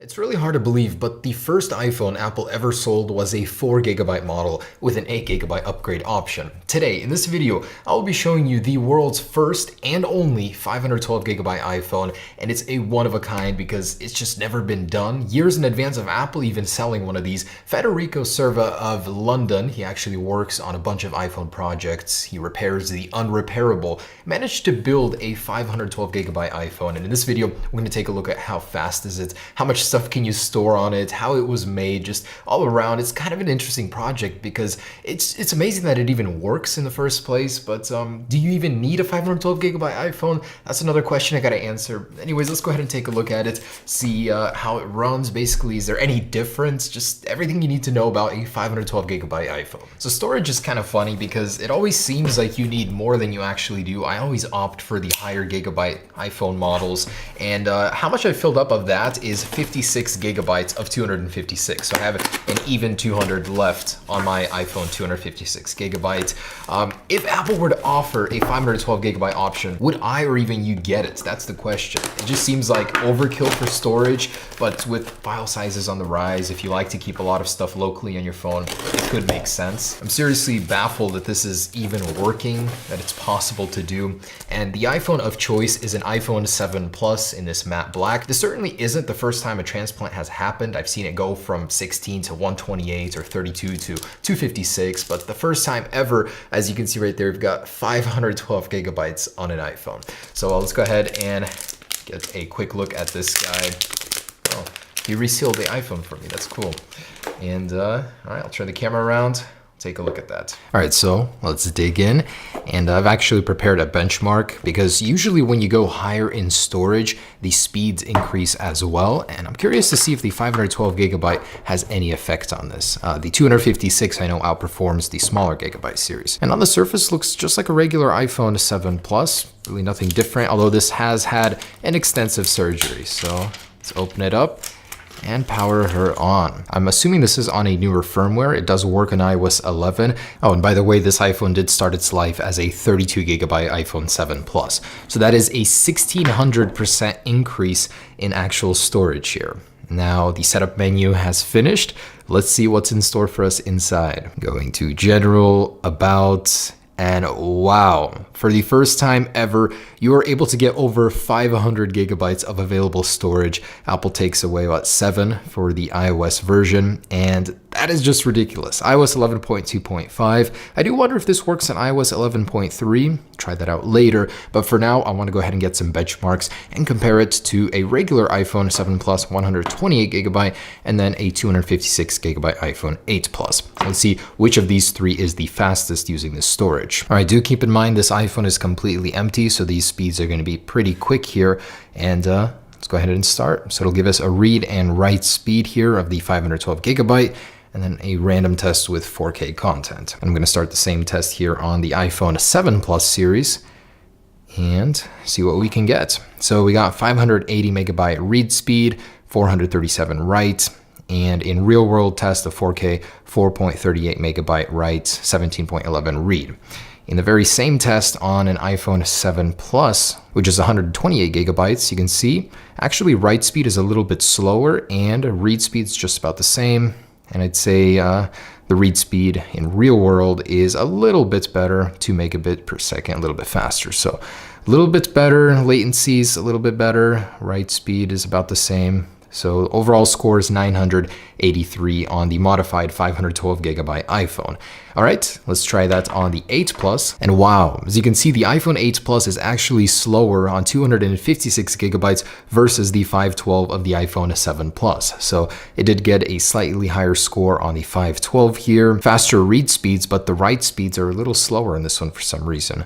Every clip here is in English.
It's really hard to believe, but the first iPhone Apple ever sold was a 4 GB model with an 8 GB upgrade option. Today, in this video, I will be showing you the world's first and only 512 GB iPhone, and it's a one of a kind because it's just never been done. Years in advance of Apple even selling one of these, Federico Serva of London, he actually works on a bunch of iPhone projects, he repairs the unrepairable, managed to build a 512 GB iPhone, and in this video, we're going to take a look at how fast is it, how much stuff can you store on it, how it was made, just all around. It's kind of an interesting project because it's amazing that it even works in the first place, but do you even need a 512 GB iPhone? That's another question I gotta answer. Anyways, let's go ahead and take a look at it, see how it runs. Basically, is there any difference? Just everything you need to know about a 512 GB iPhone. So storage is kind of funny because it always seems like you need more than you actually do. I always opt for the higher gigabyte iPhone models, and how much I filled up of that is 56 gigabytes of 256. So I have an even 200 left on my iPhone 256 gigabyte. If Apple were to offer a 512 gigabyte option, would I or even you get it? That's the question. It just seems like overkill for storage, but with file sizes on the rise, if you like to keep a lot of stuff locally on your phone, it could make sense. I'm seriously baffled that this is even working, that it's possible to do. And the iPhone of choice is an iPhone 7 Plus in this matte black. This certainly isn't the first time a transplant has happened. I've seen it go from 16 to 128 or 32 to 256, but the first time ever, as you can see right there, we've got 512 gigabytes on an iPhone. So let's go ahead and get a quick look at this guy. Oh, he resealed the iPhone for me. That's cool. And all right, I'll turn the camera around. Take a look at that. All right, so let's dig in. And I've actually prepared a benchmark because usually when you go higher in storage, the speeds increase as well. And I'm curious to see if the 512 gigabyte has any effect on this. The 256 I know outperforms the smaller gigabyte series. And on the surface looks just like a regular iPhone 7 Plus, really nothing different, although this has had an extensive surgery. So let's open it up and power her on. I'm assuming this is on a newer firmware. It does work on iOS 11. Oh, and by the way, this iPhone did start its life as a 32 gigabyte iPhone 7 Plus. So that is a 1600% increase in actual storage here. Now the setup menu has finished. Let's see what's in store for us inside. Going to General, About, and wow, for the first time ever, you are able to get over 500 gigabytes of available storage. Apple takes away about 7 for the iOS version, and that is just ridiculous. iOS 11.2.5. I do wonder if this works on iOS 11.3. Try that out later, but for now, I want to go ahead and get some benchmarks and compare it to a regular iPhone 7 Plus 128 gigabyte and then a 256 gigabyte iPhone 8 Plus. Let's see which of these three is the fastest using this storage. All right, do keep in mind this iPhone is completely empty, so these speeds are going to be pretty quick here. And let's go ahead and start. So it'll give us a read and write speed here of the 512 gigabyte, and then a random test with 4K content. I'm going to start the same test here on the iPhone 7 Plus series and see what we can get. So we got 580 megabyte read speed, 437 write, and in real world test of 4K, 4.38 megabyte write, 17.11 read. In the very same test on an iPhone 7 Plus, which is 128 gigabytes, you can see actually write speed is a little bit slower and read speed is just about the same. And I'd say the read speed in real world is a little bit better, 2 megabit per second, a little bit faster. So a little bit better, latency is a little bit better, write speed is about the same. So overall score is 983 on the modified 512 gigabyte iPhone. All right, let's try that on the 8 Plus. And wow, as you can see, the iPhone 8 Plus is actually slower on 256 gigabytes versus the 512 of the iPhone 7 Plus. So it did get a slightly higher score on the 512 here. Faster read speeds, but the write speeds are a little slower in this one for some reason.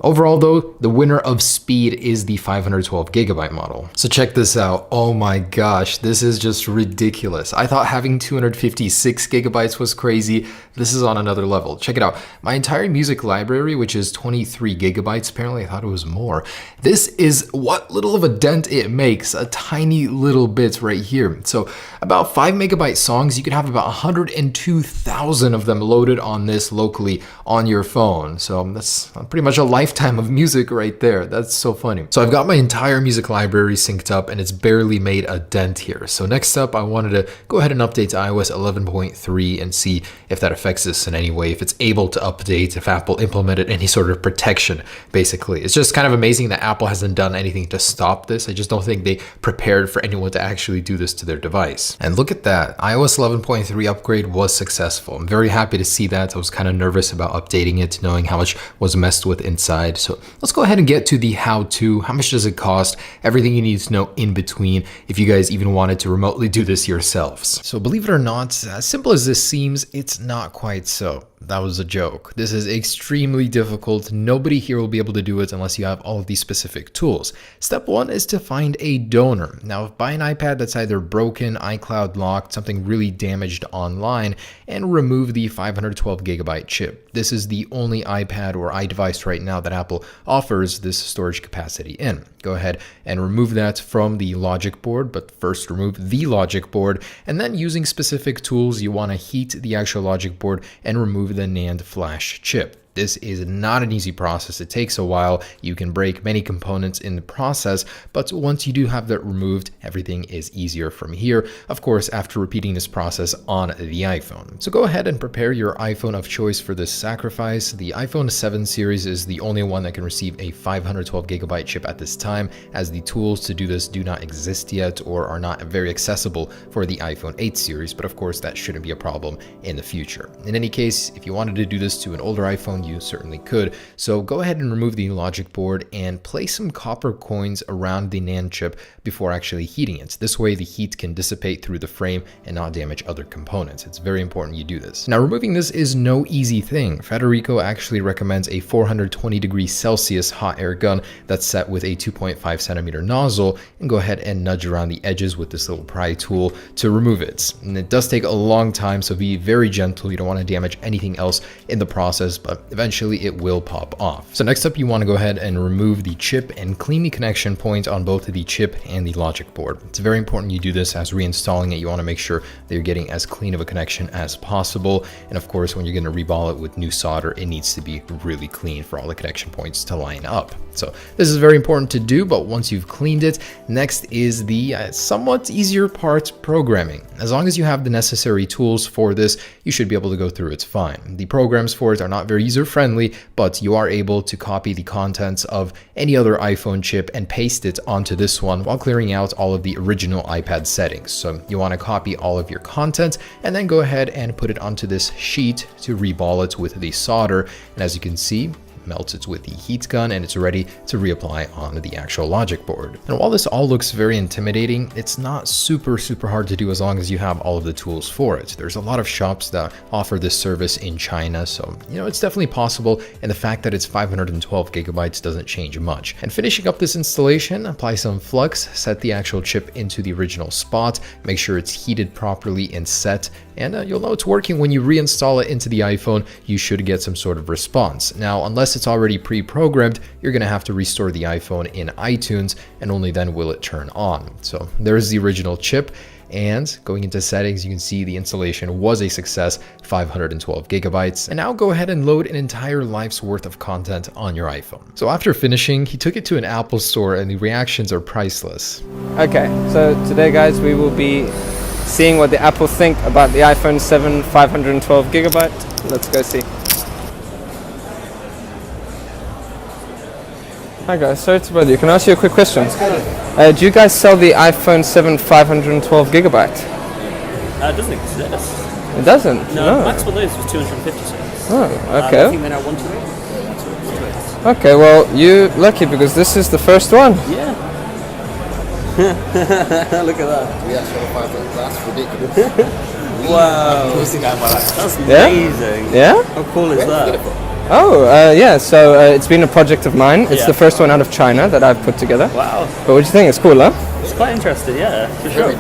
Overall though, the winner of speed is the 512 gigabyte model. So check this out. Oh my gosh, this is just ridiculous. I thought having 256 gigabytes was crazy. This is on another level. Check it out. My entire music library, which is 23 gigabytes, apparently I thought it was more. This is what little of a dent it makes, a tiny little bit right here. So about 5 megabyte songs, you can have about 102,000 of them loaded on this locally on your phone. So that's pretty much a lifetime of music right there. That's so funny. So I've got my entire music library synced up and it's barely made a dent. dent here. So next up, I wanted to go ahead and update to iOS 11.3 and see if that affects this in any way, if it's able to update, if Apple implemented any sort of protection, basically. It's just kind of amazing that Apple hasn't done anything to stop this. I just don't think they prepared for anyone to actually do this to their device. And look at that, iOS 11.3 upgrade was successful. I'm very happy to see that. I was kind of nervous about updating it, knowing how much was messed with inside. So let's go ahead and get to the how-to. How much does it cost? Everything you need to know in between if you guys even wanted to remotely do this yourselves. So believe it or not, as simple as this seems, it's not quite so. That was a joke. This is extremely difficult. Nobody here will be able to do it unless you have all of these specific tools. Step one is to find a donor. Now, buy an iPad that's either broken, iCloud locked, something really damaged online, and remove the 512 gigabyte chip. This is the only iPad or iDevice right now that Apple offers this storage capacity in. Go ahead and remove that from the logic board, but first remove the logic board, and then using specific tools, you want to heat the actual logic board and remove the NAND flash chip. This is not an easy process. It takes a while. You can break many components in the process, but once you do have that removed, everything is easier from here. Of course, after repeating this process on the iPhone. So go ahead and prepare your iPhone of choice for this sacrifice. The iPhone 7 series is the only one that can receive a 512 gigabyte chip at this time, as the tools to do this do not exist yet or are not very accessible for the iPhone 8 series, but of course that shouldn't be a problem in the future. In any case, if you wanted to do this to an older iPhone, you certainly could. So go ahead and remove the logic board and place some copper coins around the NAND chip before actually heating it. This way the heat can dissipate through the frame and not damage other components. It's very important you do this. Now, removing this is no easy thing. Federico actually recommends a 420 degrees Celsius hot air gun that's set with a 2.5 centimeter nozzle, and go ahead and nudge around the edges with this little pry tool to remove it. And it does take a long time, so be very gentle. You don't want to damage anything else in the process, but eventually it will pop off. So next up, you want to go ahead and remove the chip and clean the connection point on both the chip and the logic board. It's very important you do this, as reinstalling it, you want to make sure that you're getting as clean of a connection as possible. And of course, when you're going to reball it with new solder, it needs to be really clean for all the connection points to line up. So this is very important to do, but once you've cleaned it, next is the somewhat easier part, programming. As long as you have the necessary tools for this, you should be able to go through it fine. The programs for it are not very user-friendly, but you are able to copy the contents of any other iPhone chip and paste it onto this one while clearing out all of the original iPad settings. So you want to copy all of your content and then go ahead and put it onto this sheet to reball it with the solder. And as you can see, melts it with the heat gun and it's ready to reapply on the actual logic board. And while this all looks very intimidating, it's not super hard to do as long as you have all of the tools for it. There's a lot of shops that offer this service in China, so it's definitely possible, and the fact that it's 512 gigabytes doesn't change much. And finishing up this installation, apply some flux, set the actual chip into the original spot, make sure it's heated properly and set, and you'll know it's working when you reinstall it into the iPhone. You should get some sort of response. Now, unless it's already pre-programmed, you're going to have to restore the iPhone in iTunes, and only then will it turn on. So there's the original chip, and going into settings, you can see the installation was a success, 512 gigabytes. And now go ahead and load an entire life's worth of content on your iPhone. So after finishing, he took it to an Apple store and the reactions are priceless. Okay, so today guys, we will be seeing what the Apple think about the iPhone 7 512 gigabyte. Let's go see. Hi guys, sorry to bother you. Can I ask you a quick question? Do you guys sell the iPhone 7 512 gigabyte? It doesn't exist. It doesn't? No, max one of those was 256. Oh, okay. I think they're now 128. Okay, well, you're lucky because this is the first one. Yeah. Look at that. We actually have that's ridiculous. Wow. That's amazing. Yeah? How cool is that? Oh, yeah, so it's been a project of mine. It's the first one out of China that I've put together. Wow. But what do you think? It's cool, huh? It's quite interesting, yeah, for sure. I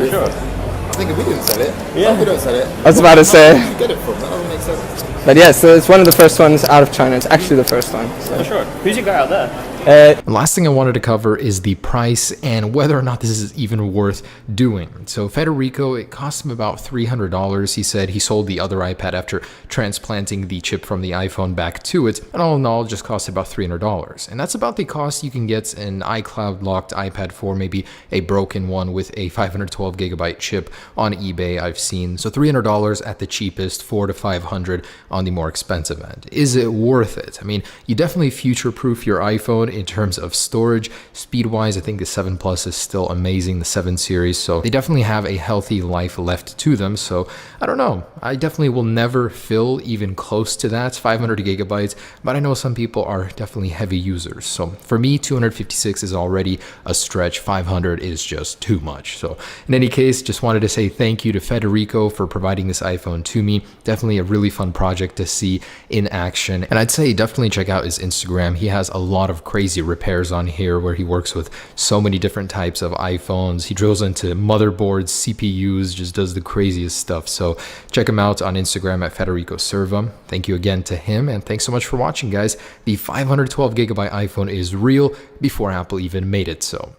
think if we didn't sell it, yeah. we don't sell it. I was about to say. Where did you get it from? That doesn't make sense. But yeah, so it's one of the first ones out of China. It's actually the first one. So. For sure. Who's your guy out there? The last thing I wanted to cover is the price and whether or not this is even worth doing. So Federico, it cost him about $300. He said he sold the other iPad after transplanting the chip from the iPhone back to it, and all in all, it just cost about $300. And that's about the cost you can get an iCloud locked iPad for, maybe a broken one with a 512 gigabyte chip on eBay I've seen. So $300 at the cheapest, $400 to $500 on the more expensive end. Is it worth it? I mean, you definitely future-proof your iPhone in terms of storage. Speed-wise, I think the 7 Plus is still amazing, the 7 series, so they definitely have a healthy life left to them. So I don't know, I definitely will never fill even close to that 500 gigabytes, but I know some people are definitely heavy users. So for me, 256 is already a stretch, 500 is just too much. So in any case, just wanted to say thank you to Federico for providing this iPhone to me. Definitely a really fun project to see in action, and I'd say definitely check out his Instagram. He has a lot of crazy repairs on here where he works with so many different types of iPhones. He drills into motherboards, CPUs, just does the craziest stuff. So check him out on Instagram at Federico Serva. Thank you again to him, and thanks so much for watching, guys. The 512 gigabyte iPhone is real before Apple even made it so.